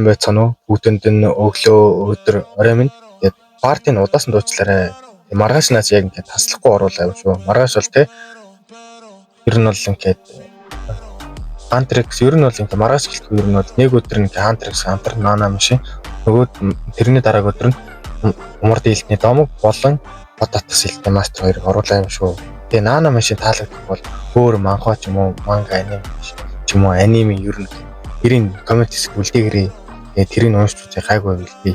байцгаана уу? Бүгдэнд нь өглөө өдөр орой минь. Тэгээд партийн удаасан дуучлаарай. Маргааш нас яг ингээд таслахгүй оруулаа юм шүү. Маргааш бол те ер нь бол ингээд антрекс ер нь бол ингээд маргааш гэлтгүй ер нь бол нэг өдөр ингээд антрекс антар наана машин нөгөө тэрний дараагийн өдөр нь умар дийлтний домог болон бод татгас хэлтэй мастер хоёрыг оруулаа юм шүү. Тэгээ наана машин таалагдах бол өөр манхва ч юм уу манга анime ч юм уу аниме ер нь тэрийн коммент хэсэг үлдээгээрээ тэрийг уншиж үзээ гайгүй байл би.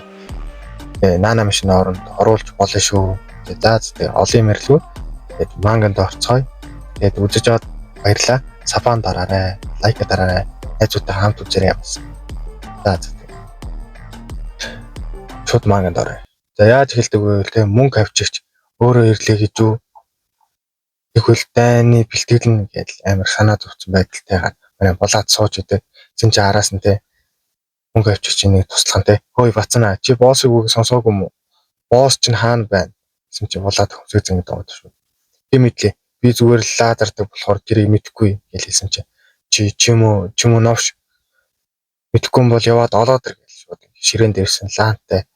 Наана машин оронд оруулж болно шүү. За олон юм ярьлгүй. Тэгээд манганд орцгоё. Тэгээд үзэж аваад баярлаа. Сапан дараарай. Лайк дараарай. Найзуудтай хамт үзээрэй бас. За. Шууд манганд орё. За яаж хэлдэг вэ те мөнгө авчигч өөрөө ирлээ гэж үү? Тэгвэл дайны бэлтгэл нь гэдэл амар санаа зовцсон байдалтайгаар манай булаад сууж идэг. Зин чи араас нь те мөнгө авчигч нэг туслах нь те. Хөөе бацнаа чи боссыг үг сонсоогүй юм уу? Босс чинь хаана байна? Гэсэн чи булаад хөсөө зэнгд байгаа шүү. Би мэдлээ. Би зүгээр л лазердаг болохоор тэрийг мэдэхгүй гэж хэлсэн чи ч юм уу новш мэдэхгүй юм бол яваад олоод ир гэж шууд ширээн дээрсэн лаантай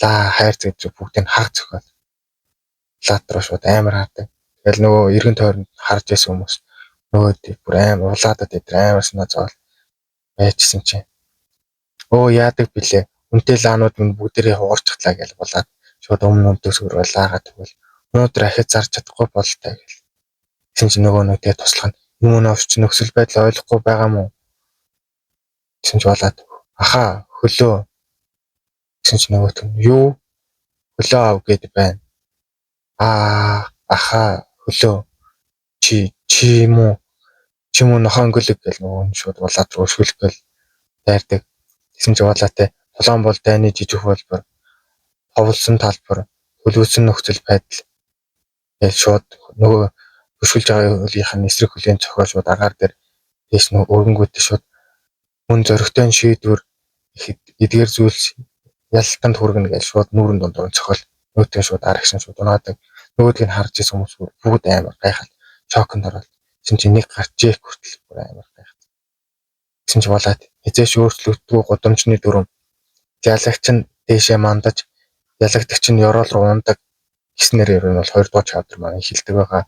лаа хайр зэвж бүгдийг хаг зөхөөл. Лаатраа шууд амар хаадаг. Тэгэл нөгөө эргэн тойронд харж байсан хүмүүс нөгөө бүр амар улаадад дээр амар санаа зовол байжсэн чинь. Оо яадаг билээ. Үнтэй лаанууд минь бүгдээрээ хугарчихлаа гэж булаад шууд өмнө дөсгөр лаагаад тэгвэл өнөөдөр ахиж зарж чадахгүй болтой гэл. Тэгсэн чинь нөгөө нэг тэгээ туслах нь юм новч нөхцөл байдал ойлгохгүй байгаа мó. Тэгсэн чинь болоод аха хөлөө. Тэгсэн чинь нөгөөт нь юу хөлөө ав гэд байна. Аха хөлөө чи юм уу нохоо өнгөлөг гэл нөгөө шууд булаад өшгөлөх гэл дайрдаг. Тэгсэн чинь болоотой толон бол дайны жижиг хөлбөр ховлсон талбар хөлөөсөн нөхцөл байдал гэж шууд нөгөө өшгөлж байгаа хөлийнх нь эсрэг хөлийн цохоо шууд агаар дээр дэс нөгөө өргөнгүүт шууд мөн зөрөгтэй шийдвэр эдгээр зүйлс ялтанд хүргэнэ гэж шууд нүүрэн дундуур цохол нөөтгөө шууд арагшин шууд унаадаг. Нөгөөдгийг харж ирсэн хүмүүс бүгд амар гайхал шоконд ороод тэгсэн чинь нэг гарч жэк хүртэл бүр амар гайхав. Тэгсэн чинь болоод эзэш өөрчлөгддгүү гудамжны дүрм ялагч нь дээшээ мандаж ялагч нь ёроол руу ундаг гэснээр ер нь бол 2 дугаар чавдар маань хэлдэг байгаа.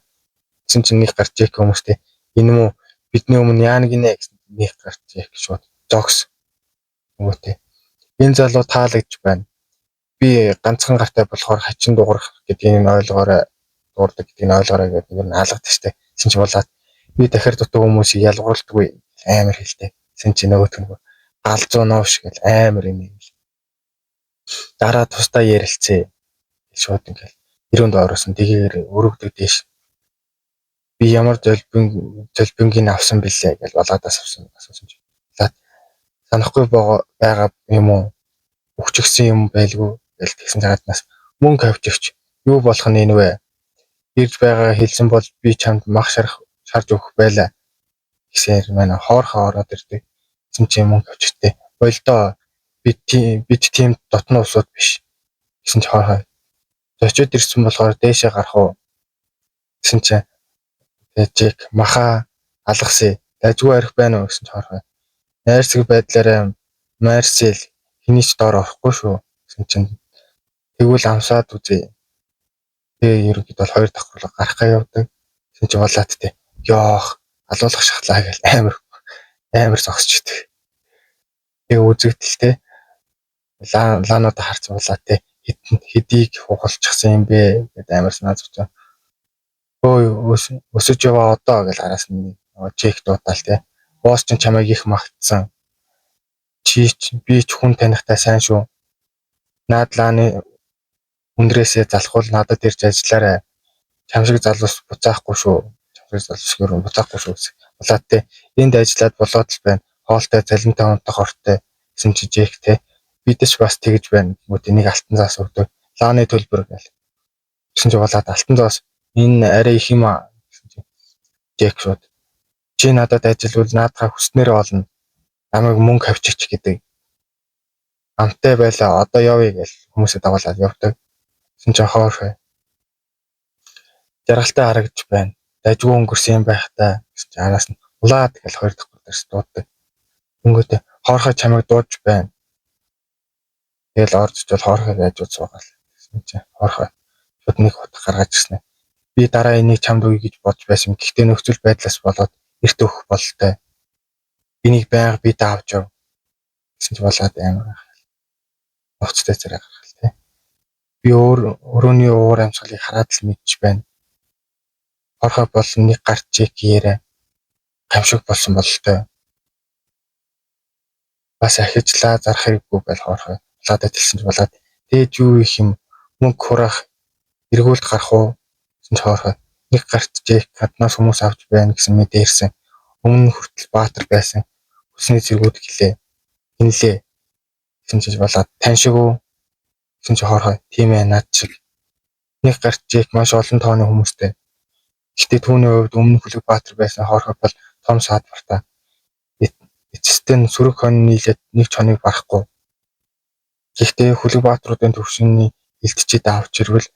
Тэгсэн чинь нэг гарч жэк хүмүүстэй энэ мүү бидний өмнө яа гинэ гэсэн нэг гарч жэк шууд зогс нөгөөтэй энэ залуу таалагдж байна. Би ганцхан гартай болохоор хачин дуурах гэдгийг нь ойлгоорой дуурдаг гэдгийг нь ойлгоорой гэдэг нь хаалгадаг штэ. Тэгсэн чинь болоод би дахиад дутуу хүмүүсийг ялгуулдаггүй амар хэлтэй. Тэгсэн чинь нөгөөт нь галзуу новш гэл амар юм. Дараа тусдаа ярилцээ. Шууд ингээл 90 ороосон тэгээр өрөвдөг дэш. Би ямар зөлбөнгийн авсан бэлээ гэж болоодаас авсан чинь. Санахгүй байгаа юм уу? Өгчгсөн юм байлгүй гэж тэгсэн цагаатнаас мөнгө авчигч юу болох нь энэ вэ? Ирж байгаа хэлсэн бол би чамд мах шарж өгөх байлаа. Гэсээр манай хоорхоо ороод ирдэг. Тэгсэн чинь мөнгө авчигтэй. Болдоо бид тийм дотны усууд биш. Гэсэн чинь хоорхоо зочид ирсэн болохоор дээшээ гарах уу? Гэсэн чинь жек маха алгасыг дажгүй арих байна уу гэсэн чинь хоорхоо найрсаг байдлаараа Марсел хинийч доор орохгүй шүү гэсэн чинь тэгвэл амсаад үзье. Тэгээ ерөнхийдөө бол 2 давхарлаа гарахгаа явдаг. Тэгсэн чинь болоод те ёох алуулах шахлаа гэл амар зогсчихдээ. Тэгээ үзэгдэлтэй лаануудаа харц болоо те хэдийг хугалчихсан юм бэ гэдэг амар санаа зовж. Өө өсөж яваа одоо гэж араас нь чек дуудаал те. Босс ч чамайг их магтсан. Би ч хүн танихтай сайн шүү. Наадлааны өндрөөсөө залхуул надад ирж ажиллаарай. Чам шиг залуус буцаахгүй шүү. Чам шиг залуусгээр буцаахгүй шүү гэсэн. Болоотой энд ажиллаад болоод л байна. Хоолтой цалинтай унтах ортой гэсэн чи жек те. Бидэж бас тэгж байна. Мөд энийг алтан заас өгдөг. Лааны төлбөр гэл. Гэсэн чи болоод алтан заас энэ арай их юм аа гэсэн чи жек шууд чи надад ажиллавал наадхаа хүснээрээ олно. Намайг мөнгө авчиж гэдэг. Амтай байлаа одоо явъя гэж хүмүүсээ дагуулад явдаг. Гэсэн чи хоорхой жаргалтай харагдж байна. Дажгүй өнгөрсөн юм байх та гэсэн чи араас нь улаад гэж 2 давхар дээрс дууддаг. Өнгөтэй хоорхой чамайг дууж байна. Тэгэл орж ичвэл хоорхыг яаж суугаал гэсэн чинь хоорхоо шууд нэг утга гаргаж ирсэн. Би дараа энийг чамд өгье гэж бодож байсан. Гэхдээ нөхцөл байдлаас болоод эрт өгөх бололтой. Энийг байнга би даавч яв гэсэн чи болоод амар ноцтой зэрэг гаргал тий. Би өрөөний уур амьсгалыг хараад л мэдж байна. Хоорхой болон нэг гарт чек хийрээ гамшиг болсон бололтой. Бас ахижлаа зарах хэрэггүй байл хоорхой. Болоод хэлсэн ч болоод дээд юу их юм мөнгө хураах эргүүлд гарах уу гэсэн ч хоорхой. Нэг гарт чек гаднаас хүмүүс авч байна гэсэн мэдээ ирсэн. Өмнө хүртэл баатар байсан. Хүсний зэргүүд гэлээ. Хинлээ гэсэн ч болоод тань шиг үү гэсэн чи хоорхой. Тийм ээ над шиг. Нэг гарт чек маш олон тооны хүмүүстэй. Гэхдээ түүний хувьд өмнө хүлэг баатар байсан хоорхой бол том саадбартаа. Эцэстэн сүрэг хон нийлээд нэг чоныг барахгүй. Гэхдээ хүлэг баатруудын төвшинний илтчид авч ирвэл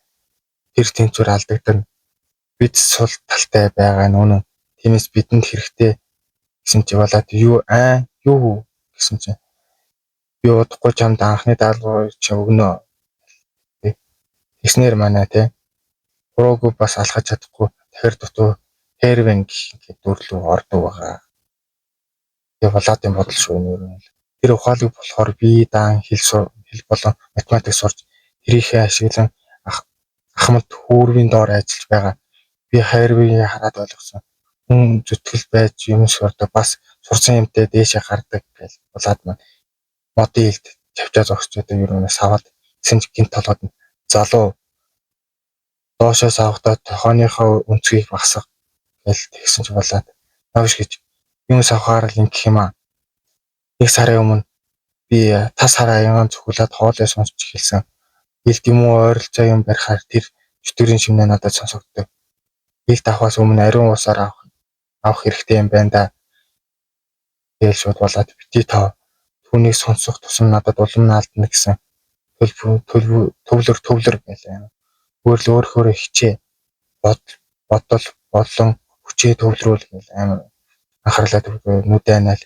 тэр тэнцвэр алдагдана. Бид сул талтай байгаа нь үнэн. Тиймээс бидэнд хэрэгтэй гэсэн чи болоод юу гэсэн чи би удахгүй чамд анхны даалгаврыг чи өгнө. Тэснэр манай те. Уруугүй бас алхаж чадахгүй тэгэхэр дутуу Хэрвэн гэх дүрлүү ордог байгаа. Тэгээ болоод юм бодол шүү нөр. Тэр ухаалаг болохоор би даан хэл болон математик сурч тэрийхээ ашиглан ахмад хүүрвийн доор ажиллаж байгаа. Би Хэрвэгийг хараад ойлгосон. Хүн зүтгэл байж юм сурдаг бас сурсан юмтай дээшээ гардаг гэж болоод маань модын хэлд чавчаа зогсож байдаг юм саваад гэсэн ч гинт толгойд нь залуу доошоос авахдаа тохооныхоо өнцгийг багсах гэж тэгсэн ч болоод навш гэж юм савхаар л ингэх юм аа. Нэг сарын өмнө би тас хараа аянган зүхүүлээд хоолой сонсч эхэлсэн. Илт юм уу ойролцоо юм барихаар тэр чөтгөрийн шимнээ надад сонсогддог. Илт авахаас өмнө ариун уусаар авах хэрэгтэй юм байна да. Тэгэл шууд болоод бити тав түүнийг сонсох тусам надад улам наалдна гэсэн төвлөр байлаа. Өөрөөр хичээ бодол болон хүчээ төвлөрүүл гэл амар анхаарлаа төвлөрөө нүдэнэл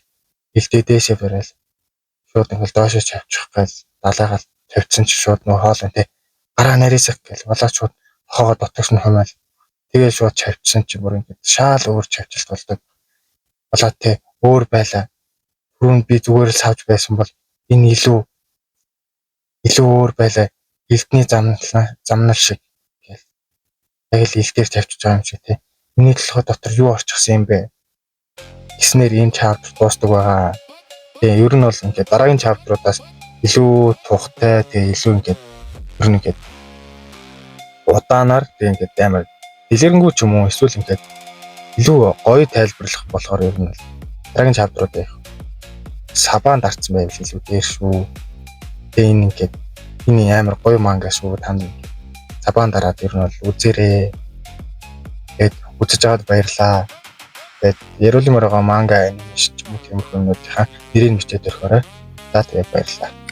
илтээдээсээ барайл шууд ингээл доошоо чавчих гээл далайгаал тавьчихсан чи шууд нөө хоол энэ гараа нарийсах гээл болоод шууд хоогоо дотогш нь хумаал тэгээ шууд чавчихсан чи бүр ингээд шаал өөр чавчилт болдог болоод те өөр байлаа түрүүнд би зүгээр л савж байсан бол энэ илүү өөр байлаа элтний замнал шиг гээл яг л илтээр тавьчих байгаа юм шиг те миний толгой дотор юу орчихсан юм бэ гэснээр ийм чаптер дуустдаг байгаа. Тэгээ ер нь бол ингээд дараагийн чаптеруудаас илүү тухтай тэгээ илүү ингээд ер нь ингээд удаанаар тэгээ ингээд амар дэлгэрэнгүй ч юм уу эсвэл ингээд илүү гоё тайлбарлах болохоор ер нь дараагийн чаптерууд байх. Сабаан дарцсан байвал илүү дээр шүү. Тэгээ энэ ингээд энэ амар гоё манга шүү танд сабаан дараад ер нь бол үзээрэй. Тэгээд үзэж аваад баярлаа. Тэгээд Ярулмороо манга анимашн ч юм уу тиймэрхүү юмнуудынхаа нэрийг бичээд өрхөөрэй. За тэгээд баярлалаа.